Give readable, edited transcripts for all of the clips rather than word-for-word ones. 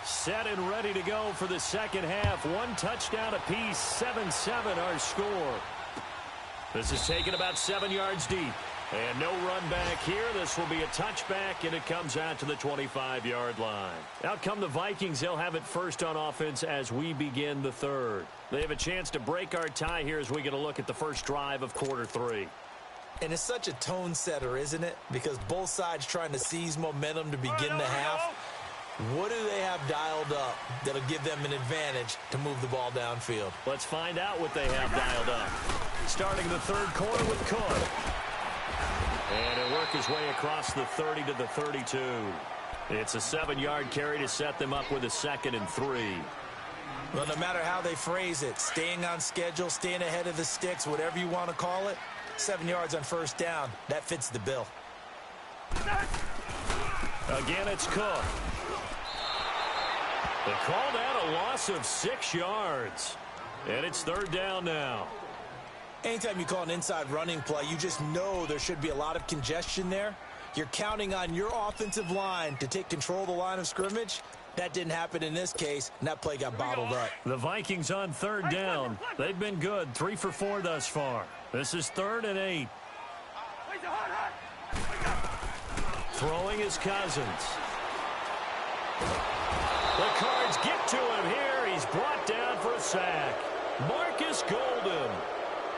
Set and ready to go for the second half. One touchdown apiece, 7-7 our score. This is taken about 7 yards deep. And no run back here. This will be a touchback, and it comes out to the 25-yard line. Out come the Vikings. They'll have it first on offense as we begin the third. They have a chance to break our tie here as we get a look at the first drive of quarter three. And it's such a tone setter, isn't it? Because both sides trying to seize momentum to begin the half. What do they have dialed up that'll give them an advantage to move the ball downfield? Let's find out what they have dialed up. Starting the third quarter with Cook. And he'll work his way across the 30 to the 32. It's a 7-yard carry to set them up with a 2nd and 3. Well, no matter how they phrase it, staying on schedule, staying ahead of the sticks, whatever you want to call it, 7 yards on first down, that fits the bill. Again, it's Cook. They called out a loss of 6 yards. And it's third down now. Anytime you call an inside running play, you just know there should be a lot of congestion there. You're counting on your offensive line to take control of the line of scrimmage. That didn't happen in this case, and that play got bottled up. The Vikings on third down. They've been good, 3 for 4 thus far. This is 3rd and 8. Throwing is Cousins. The Cards get to him here. He's brought down for a sack. Marcus Golden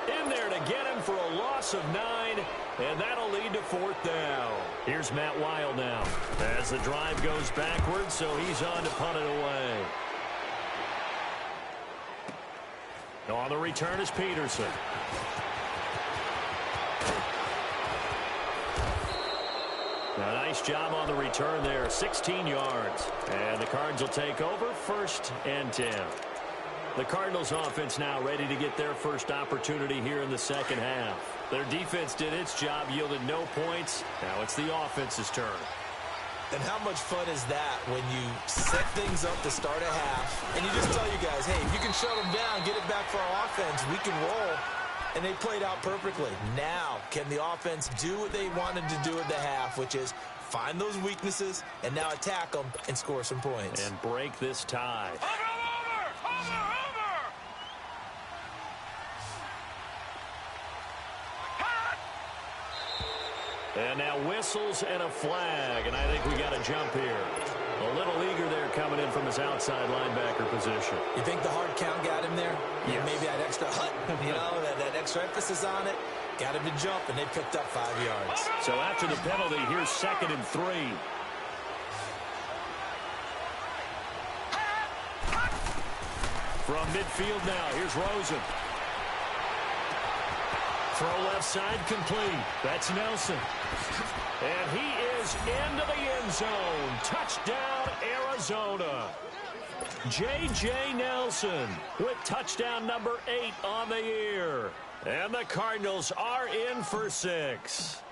in there to get him for a loss of 9, and that'll lead to 4th down. Here's Matt Weil now as the drive goes backwards, so he's on to punt it away. On the return is Peterson. A nice job on the return there, 16 yards. And the Cards will take over 1st and 10. The Cardinals offense now ready to get their first opportunity here in the second half. Their defense did its job, yielded no points. Now it's the offense's turn. And how much fun is that when you set things up to start a half, and you just tell you guys, hey, if you can shut them down, get it back for our offense, we can roll. And they played out perfectly. Now, can the offense do what they wanted to do at the half, which is find those weaknesses and now attack them and score some points. And break this tie. And now whistles and a flag, and I think we got a jump here. A little eager there coming in from his outside linebacker position. You think the hard count got him there? Yes. Maybe that extra hut, that extra emphasis on it. Got him to jump, and they picked up 5 yards. So after the penalty, here's 2nd and 3. From midfield now, here's Rosen. Throw left side complete. That's Nelson. And he is into the end zone. Touchdown, Arizona. J.J. Nelson with touchdown number 8 on the year. And the Cardinals are in for 6.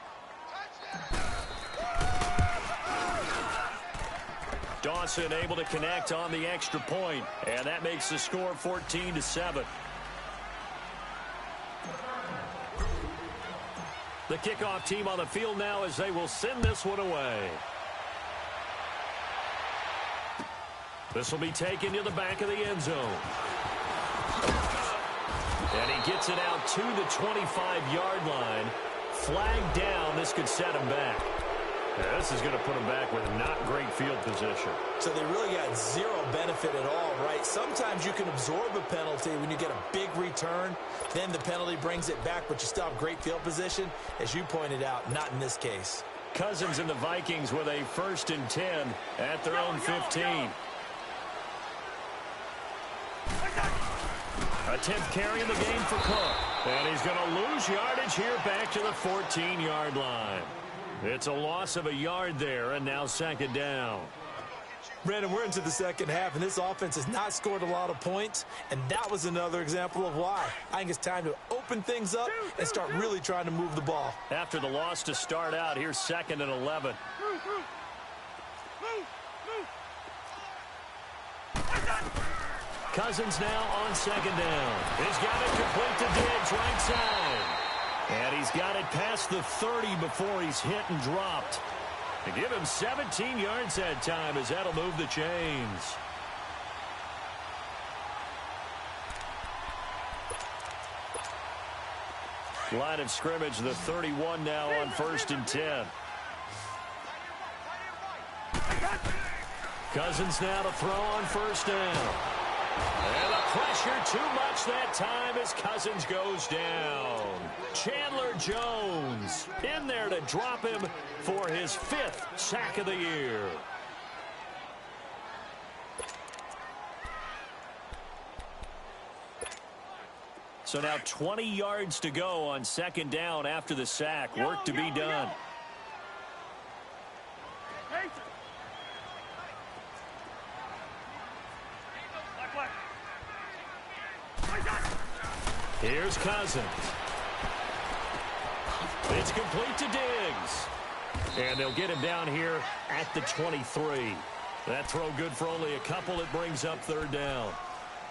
Dawson able to connect on the extra point, and that makes the score 14-7. The kickoff team on the field now as they will send this one away. This will be taken to the back of the end zone. And he gets it out to the 25-yard line. Flag down. This could set him back. Yeah, this is going to put him back with not great field position. So they really got zero benefit at all, right? Sometimes you can absorb a penalty when you get a big return. Then the penalty brings it back, but you still have great field position. As you pointed out, not in this case. Cousins and the Vikings with a 1st and 10 at their own 15. A 10th carry in the game for Cook. And he's going to lose yardage here back to the 14-yard line. It's a loss of a yard there, and now 2nd down. Brandon, we're into the second half, and this offense has not scored a lot of points, and that was another example of why. I think it's time to open things up and start really trying to move the ball. After the loss to start out, here's 2nd and 11. Cousins now on 2nd down. He's got it complete to Diggs, right side. And he's got it past the 30 before he's hit and dropped. To give him 17 yards that time as that'll move the chains. Line of scrimmage, the 31 now on 1st and 10. Cousins now to throw on 1st down. And the pressure too much that time as Cousins goes down. Chandler Jones in there to drop him for his 5th sack of the year. So now 20 yards to go on 2nd down after the sack. Work to be done. Here's Cousins. It's complete to Diggs. And they'll get him down here at the 23. That throw good for only a couple. It brings up 3rd down.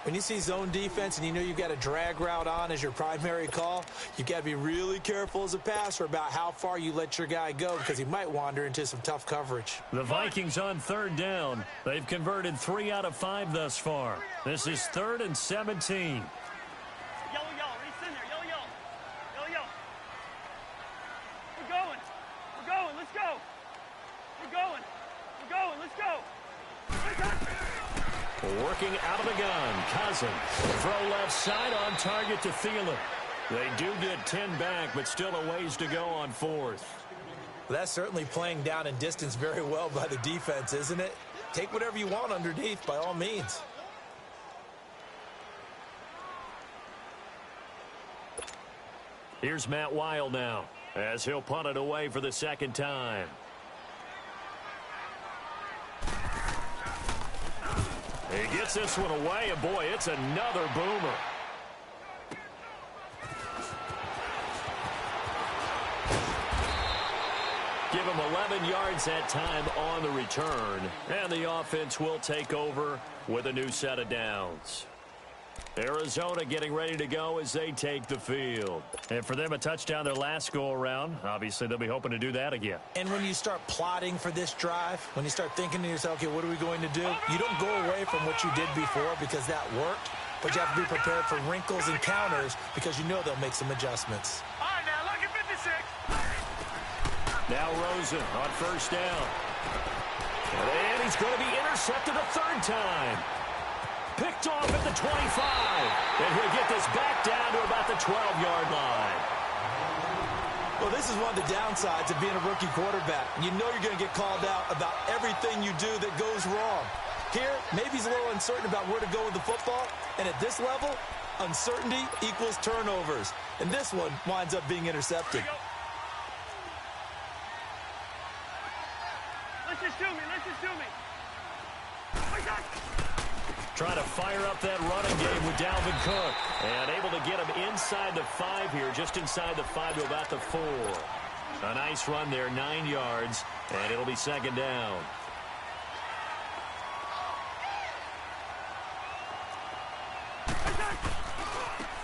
When you see zone defense and you know you've got a drag route on as your primary call, you've got to be really careful as a passer about how far you let your guy go because he might wander into some tough coverage. The Vikings on 3rd down. They've converted 3 out of 5 thus far. This is 3rd and 17. Working out of the gun, Cousins. Throw left side on target to Thielen. They do get 10 back, but still a ways to go on 4th. Well, that's certainly playing down in distance very well by the defense, isn't it? Take whatever you want underneath, by all means. Here's Matt Wild now, as he'll punt it away for the 2nd time. He gets this one away, and boy, it's another boomer. Give him 11 yards that time on the return, and the offense will take over with a new set of downs. Arizona getting ready to go as they take the field. And for them, a touchdown their last go-around. Obviously, they'll be hoping to do that again. And when you start plotting for this drive, when you start thinking to yourself, okay, what are we going to do? You don't go away from what you did before because that worked, but you have to be prepared for wrinkles and counters because you know they'll make some adjustments. All right, now look at 56. Now Rosen on 1st down. And he's going to be intercepted a 3rd time. Picked off at the 25. And he'll get this back down to about the 12-yard line. Well, this is one of the downsides of being a rookie quarterback. You know you're going to get called out about everything you do that goes wrong. Here, maybe he's a little uncertain about where to go with the football. And at this level, uncertainty equals turnovers. And this one winds up being intercepted. Listen to me. Trying to fire up that running game with Dalvin Cook. And able to get him inside the 5 here, just inside the 5 to about the 4. A nice run there, 9 yards, and it'll be 2nd down.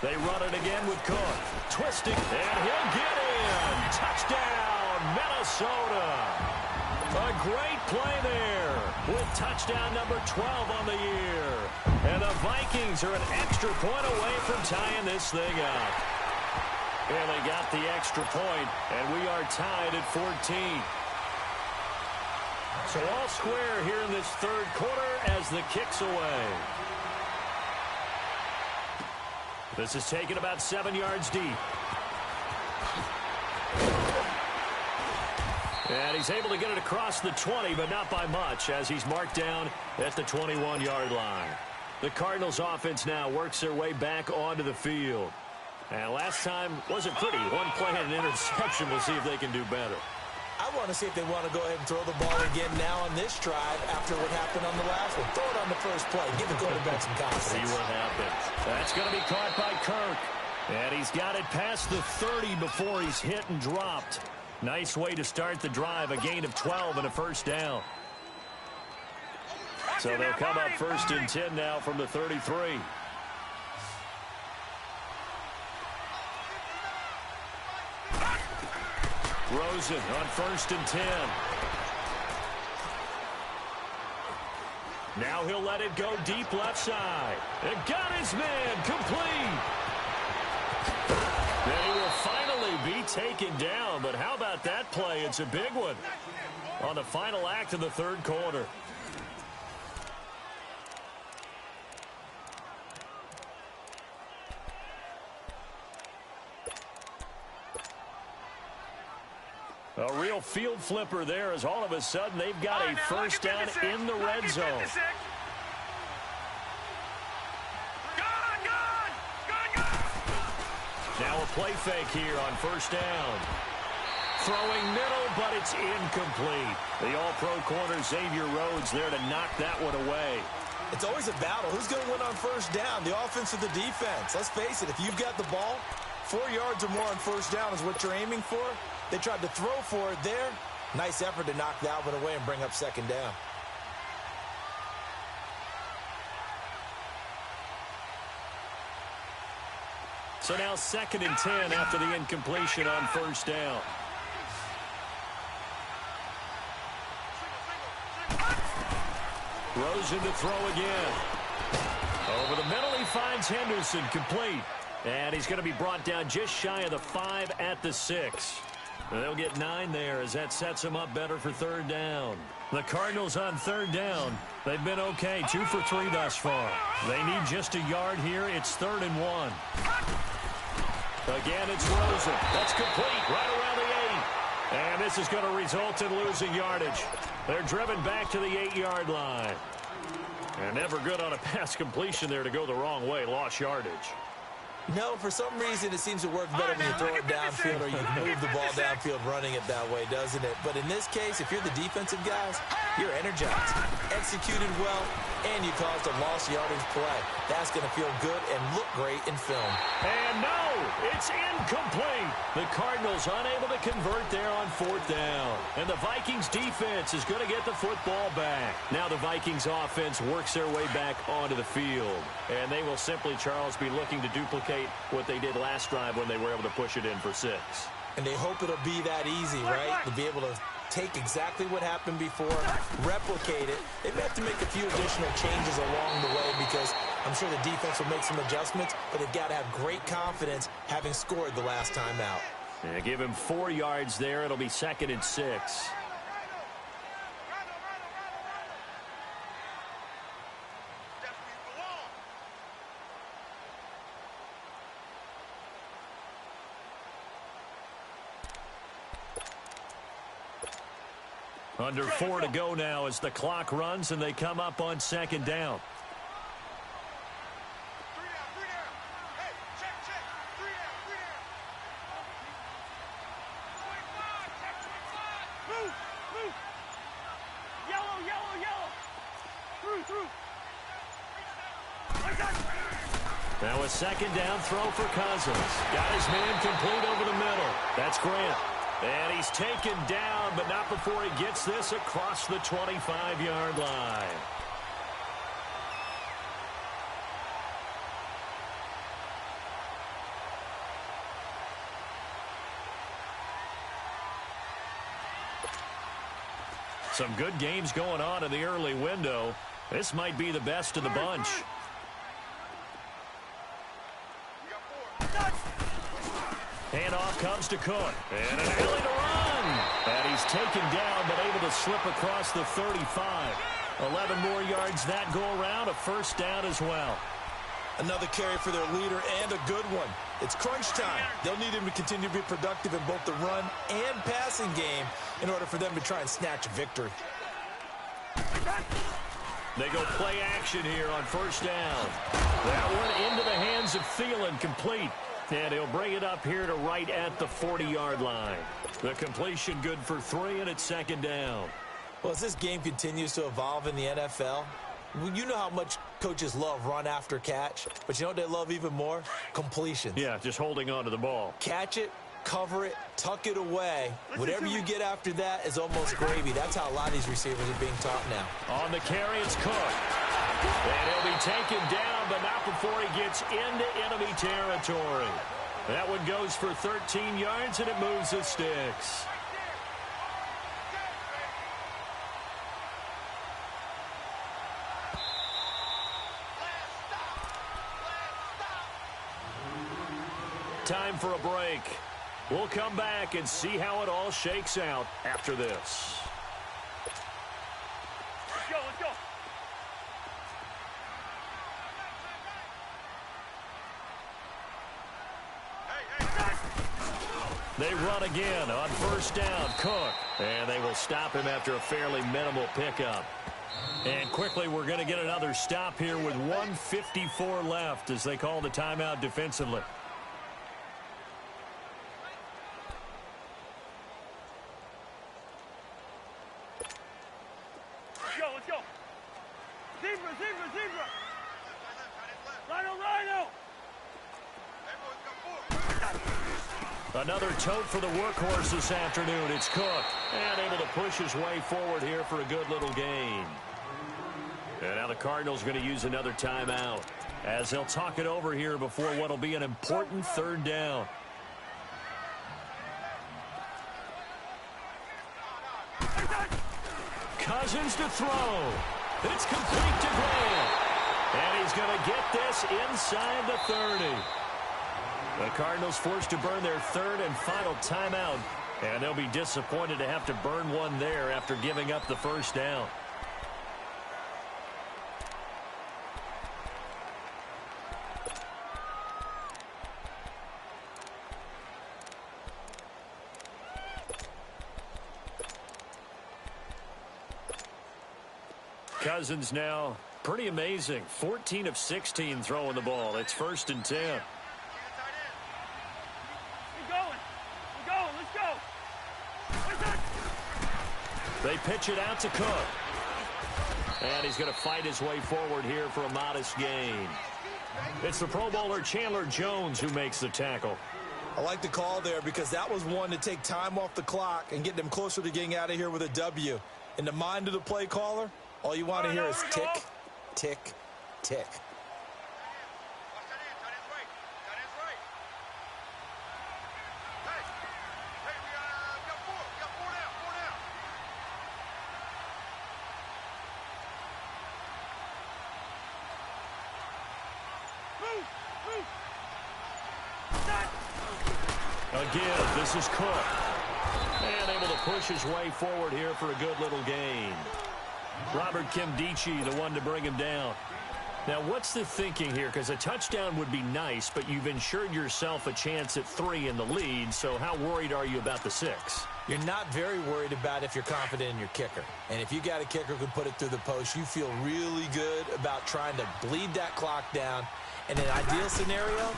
They run it again with Cook. Twisting, and he'll get in. Touchdown, Minnesota. A great play there with touchdown number 12 on the year. And the Vikings are an extra point away from tying this thing up. And they got the extra point, and we are tied at 14. So all square here in this 3rd quarter as the kick's away. This is taken about 7 yards deep. And he's able to get it across the 20, but not by much, as he's marked down at the 21-yard line. The Cardinals offense now works their way back onto the field. And last time wasn't pretty. One play and an interception. We'll see if they can do better. I want to see if they want to go ahead and throw the ball again now on this drive after what happened on the last one. Throw it on the first play. Give the quarterback some confidence. See what happens. That's going to be caught by Kirk. And he's got it past the 30 before he's hit and dropped. Nice way to start the drive. A gain of 12 and a 1st down. So they'll come up 1st and 10 now from the 33. Rosen on 1st and 10. Now he'll let it go deep left side. And got his man complete. Then he will finally be taken down, but how about that play? It's a big one on the final act of the third quarter. A real field flipper there as all of a sudden they've got a first down in the red zone. Now a play fake here on first down. Throwing middle, but it's incomplete. The all-pro corner Xavier Rhodes there to knock that one away. It's always a battle. Who's going to win on first down, the offense or the defense? Let's face it, if you've got the ball, 4 yards or more on first down is what you're aiming for. They tried to throw for it there. Nice effort to knock that one away and bring up second down. So now 2nd and 10 after the incompletion on first down. Rosen to throw again. Over the middle, he finds Henderson, complete. And he's going to be brought down just shy of the 5 at the 6. They'll get 9 there as that sets them up better for third down. The Cardinals on third down. They've been okay, 2 for 3 thus far. They need just a yard here. It's 3rd and 1. Again, it's Rosen. That's complete right around the 8. And this is going to result in losing yardage. They're driven back to the 8-yard line. And never good on a pass completion there to go the wrong way. Lost yardage. No, for some reason it seems to work better when you throw it downfield or you move the ball downfield running it that way, doesn't it? But in this case, if you're the defensive guys, you're energized, executed well, and you caused a lost yardage play. That's going to feel good and look great in film. And no, it's incomplete. The Cardinals unable to convert there on 4th down. And the Vikings defense is going to get the football back. Now the Vikings offense works their way back onto the field. And they will simply, Charles, be looking to duplicate what they did last drive when they were able to push it in for 6. And they hope it'll be that easy, right? To be able to take exactly what happened before, replicate it. They may have to make a few additional changes along the way because I'm sure the defense will make some adjustments, but they've got to have great confidence having scored the last time out. Yeah, give him 4 yards there. It'll be 2nd and 6. Under 4 to go now as the clock runs and they come up on 2nd down. Now a 2nd down throw for Cousins. Got his man complete over the middle. That's Grant. And he's taken down, but not before he gets this across the 25-yard line. Some good games going on in the early window. This might be the best of the bunch. Handoff comes to Cook. And an alley to run. And he's taken down, but able to slip across the 35. 11 more yards that go around. A first down as well. Another carry for their leader and a good one. It's crunch time. They'll need him to continue to be productive in both the run and passing game in order for them to try and snatch a victory. They go play action here on first down. That one into the hands of Thielen, complete. And he'll bring it up here to right at the 40-yard line. The completion good for 3, and it's 2nd down. Well, as this game continues to evolve in the NFL, you know how much coaches love run after catch, but you know what they love even more? Completions. Yeah, just holding on to the ball. Catch it, cover it, tuck it away. Whatever you get after that is almost gravy. That's how a lot of these receivers are being taught now. On the carry, it's Cook. And he'll be taken down, but not before he gets into enemy territory. That one goes for 13 yards, and it moves the sticks. Time for a break. We'll come back and see how it all shakes out after this. Let's go, let's go. They run again on first down. Cook. And they will stop him after a fairly minimal pickup. And quickly, we're going to get another stop here with 1:54 left as they call the timeout defensively. Let's go, let's go. Zebra, zebra, zebra. Rhino, rhino. Another tote for the workhorse this afternoon. It's Cook. And able to push his way forward here for a good little gain. And now the Cardinals going to use another timeout as they'll talk it over here before what will be an important third down. Cousins to throw. It's complete to Grant. And he's going to get this inside the 30. The Cardinals forced to burn their third and final timeout. And they'll be disappointed to have to burn one there after giving up the first down. Cousins now, pretty amazing. 14 of 16 throwing the ball. It's 1st and 10. We're going. We're going. Let's go. Where's that? They pitch it out to Cook. And he's going to fight his way forward here for a modest gain. It's the Pro Bowler Chandler Jones who makes the tackle. I like the call there because that was one to take time off the clock and get them closer to getting out of here with a W. In the mind of the play caller, all you want to hear is tick, tick, tick. Again, this is Cook. And able to push his way forward here for a good little gain. Robert Kimdichie, the one to bring him down. Now, what's the thinking here? Because a touchdown would be nice, but you've ensured yourself a chance at 3 in the lead, so how worried are you about the 6? You're not very worried about if you're confident in your kicker. And if you got a kicker who can put it through the post, you feel really good about trying to bleed that clock down. In an ideal scenario,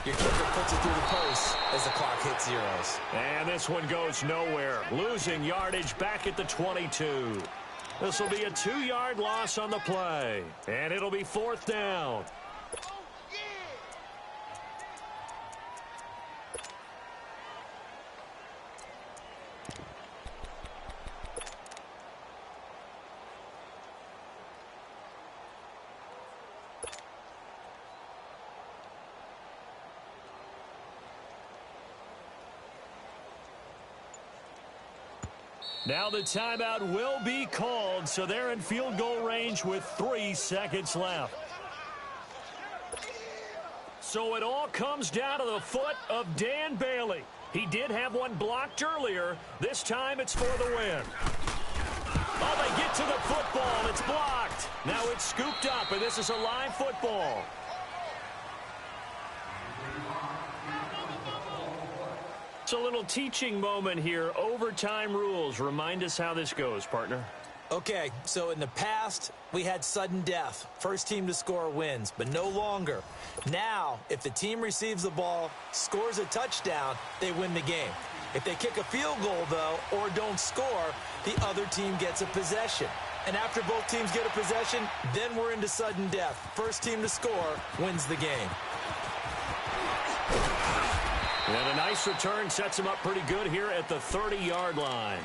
your kicker puts it through the post as the clock hits zeros. And this one goes nowhere. Losing yardage back at the 22. This will be a 2-yard loss on the play. And it'll be 4th down. Now the timeout will be called, so they're in field goal range with 3 seconds left. So it all comes down to the foot of Dan Bailey. He did have one blocked earlier. This time it's for the win. Oh, they get to the football. It's blocked. Now it's scooped up, and this is a live football. It's a little teaching moment here. Overtime rules. Remind us how this goes, partner. Okay, so in the past, we had sudden death. First team to score wins, but no longer. Now, if the team receives the ball, scores a touchdown, they win the game. If they kick a field goal, though, or don't score, the other team gets a possession. And after both teams get a possession, then we're into sudden death. First team to score wins the game. And a nice return sets them up pretty good here at the 30-yard line.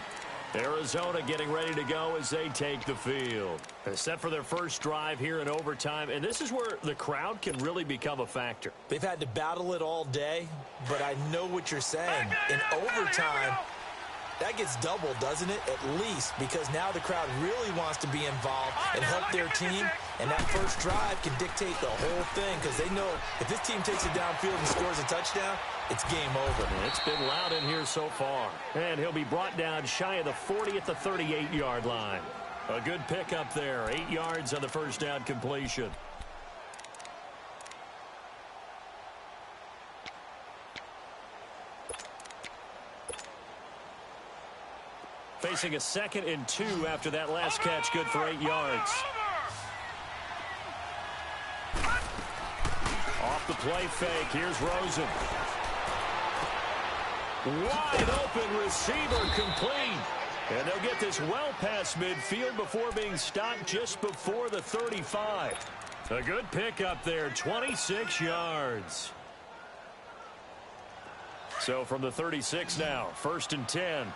Arizona getting ready to go as they take the field. They're set for their first drive here in overtime, and this is where the crowd can really become a factor. They've had to battle it all day, but I know what you're saying. In overtime, That gets doubled, doesn't it? At least, because now the crowd really wants to be involved and help their team, and that first drive can dictate the whole thing because they know if this team takes it downfield and scores a touchdown, it's game over. It's been loud in here so far, and he'll be brought down shy of the 40 at the 38-yard line. A good pickup there, 8 yards on the first down completion. Facing a 2nd and 2 after that last catch, good for 8 yards. Off the play fake, here's Rosen. Wide open receiver complete. And they'll get this well past midfield before being stopped just before the 35. A good pickup there, 26 yards. So from the 36 now, 1st and 10.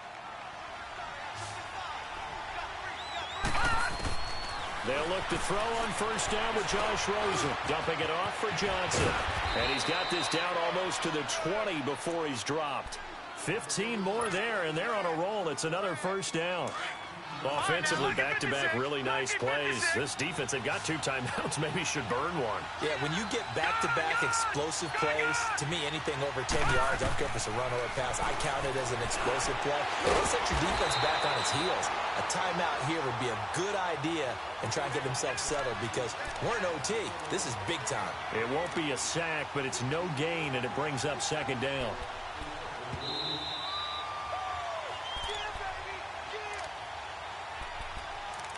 They'll look to throw on first down with Josh Rosen. Dumping it off for Johnson. And he's got this down almost to the 20 before he's dropped. 15 more there, and they're on a roll. It's another first down. Offensively, back-to-back really nice plays. This defense, they've got 2 timeouts, maybe should burn one. Yeah, when you get back-to-back explosive plays, to me, anything over 10 yards, I don't care if it's a run or a pass, I count it as an explosive play. It'll set your defense back on its heels. A timeout here would be a good idea and try and get themselves settled because we're in OT. This is big time. It won't be a sack, but it's no gain, and it brings up 2nd down.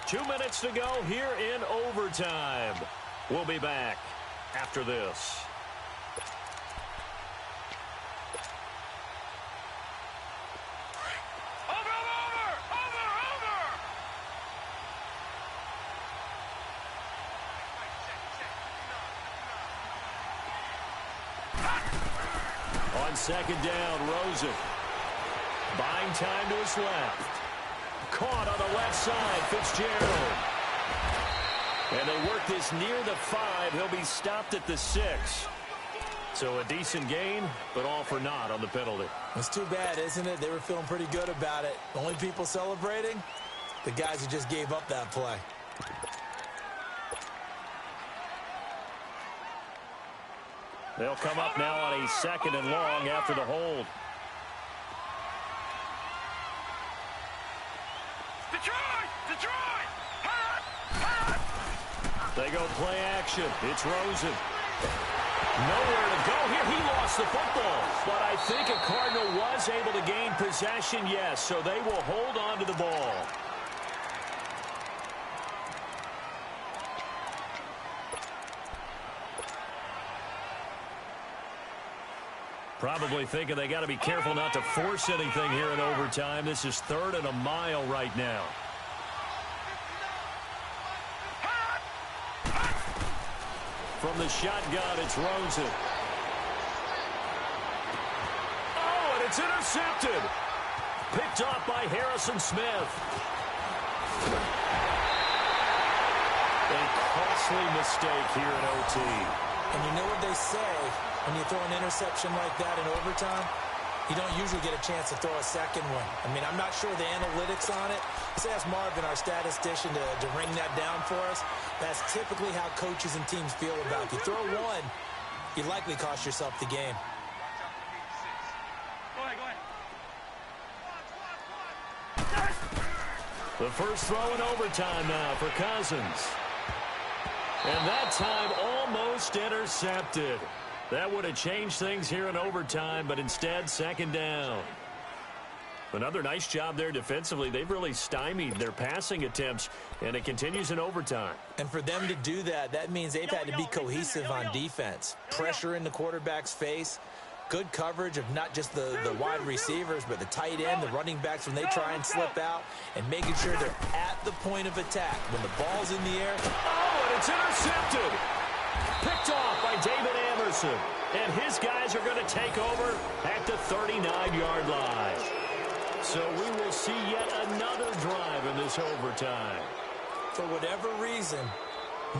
Two minutes to go here in overtime. We'll be back after this. On 2nd down, Rosen. Buying time to his left. Caught on the left side, Fitzgerald. And they work this near the 5. He'll be stopped at the 6. So a decent gain, but all for naught on the penalty. It's too bad, isn't it? They were feeling pretty good about it. The only people celebrating? The guys who just gave up that play. They'll come up now on a 2nd and long after the hold. They go play action. It's Rosen. Nowhere to go here. He lost the football. But I think a Cardinal was able to gain possession, yes. So they will hold on to the ball. Probably thinking they got to be careful not to force anything here in overtime. This is 3rd and a mile right now. From the shotgun, it's Rosen. Oh, and it's intercepted. Picked off by Harrison Smith. A costly mistake here in OT. And you know what they say, when you throw an interception like that in overtime, you don't usually get a chance to throw a second one. I mean, I'm not sure the analytics on it. Let's ask Marvin, our statistician, to ring that down for us. That's typically how coaches and teams feel about it. If you throw one, you likely cost yourself the game. Go ahead. The first throw in overtime now for Cousins. And that time almost intercepted. That would have changed things here in overtime, but instead 2nd down. Another nice job there defensively. They've really stymied their passing attempts, and it continues in overtime. And for them to do that, that means they've had to be cohesive on defense. Pressure in the quarterback's face. Good coverage of not just the wide receivers, but the tight end, the running backs when they try and slip out, and making sure they're at the point of attack. When the ball's in the air. Oh, and it's intercepted. Picked off by David Anderson. And his guys are going to take over at the 39-yard line. So we will see yet another drive in this overtime. For whatever reason,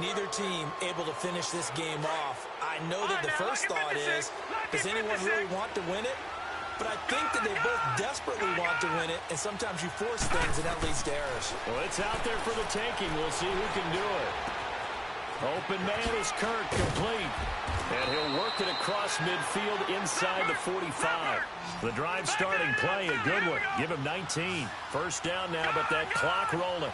neither team able to finish this game off. I know that the first thought is, does anyone really want to win it? but I think that they both desperately want to win it, and sometimes you force things, and that leads to errors. Well, it's out there for the taking. We'll see who can do it. Open man is Kirk, complete. And he'll work it across midfield inside the 45. The drive starting play, a good one. Give him 19. First down now, but that clock rolling.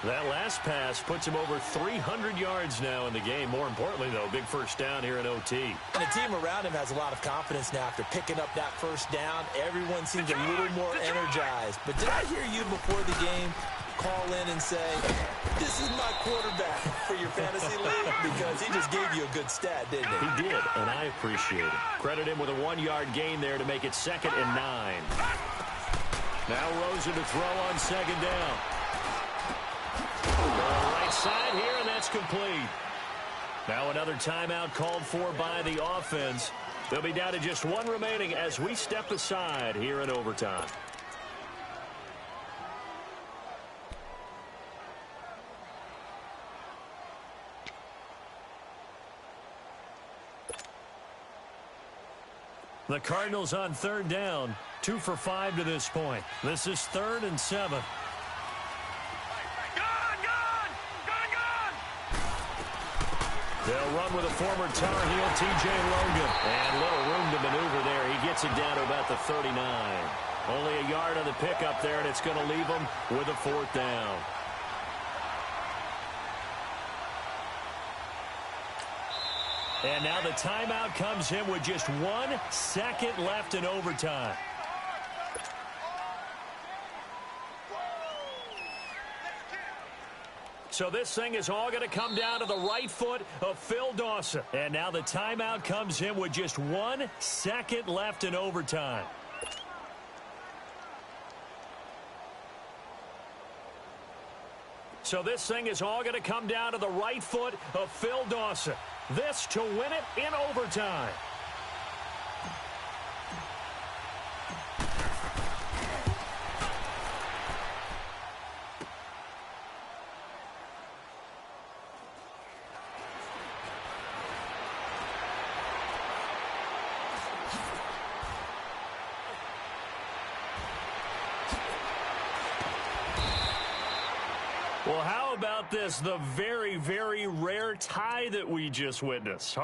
That last pass puts him over 300 yards now in the game. More importantly, though, big first down here in OT. And the team around him has a lot of confidence now after picking up that first down. Everyone seems a little more energized. But did I hear you before the game call in and say, this is my quarterback for your fantasy league? Because he just gave you a good stat, didn't he? He did, and I appreciate it. Credit him with a 1-yard gain there to make it 2nd and 9. Now Rosen to throw on 2nd down. Right side here, and that's complete. Now another timeout called for by the offense. They'll be down to just one remaining as we step aside here in overtime. The Cardinals on 3rd down, 2 for 5 to this point. This is 3rd and 7. They'll run with a former Tar Heel, T.J. Logan. And little room to maneuver there. He gets it down to about the 39. Only a yard on the pickup there, and it's going to leave him with a 4th down. And now the timeout comes in with just 1 second left in overtime. So this thing is all going to come down to the right foot of Phil Dawson. And now the timeout comes in with just 1 second left in overtime. So this thing is all going to come down to the right foot of Phil Dawson. This to win it in overtime. Well, how about this? The very, very rare tie that we just witnessed.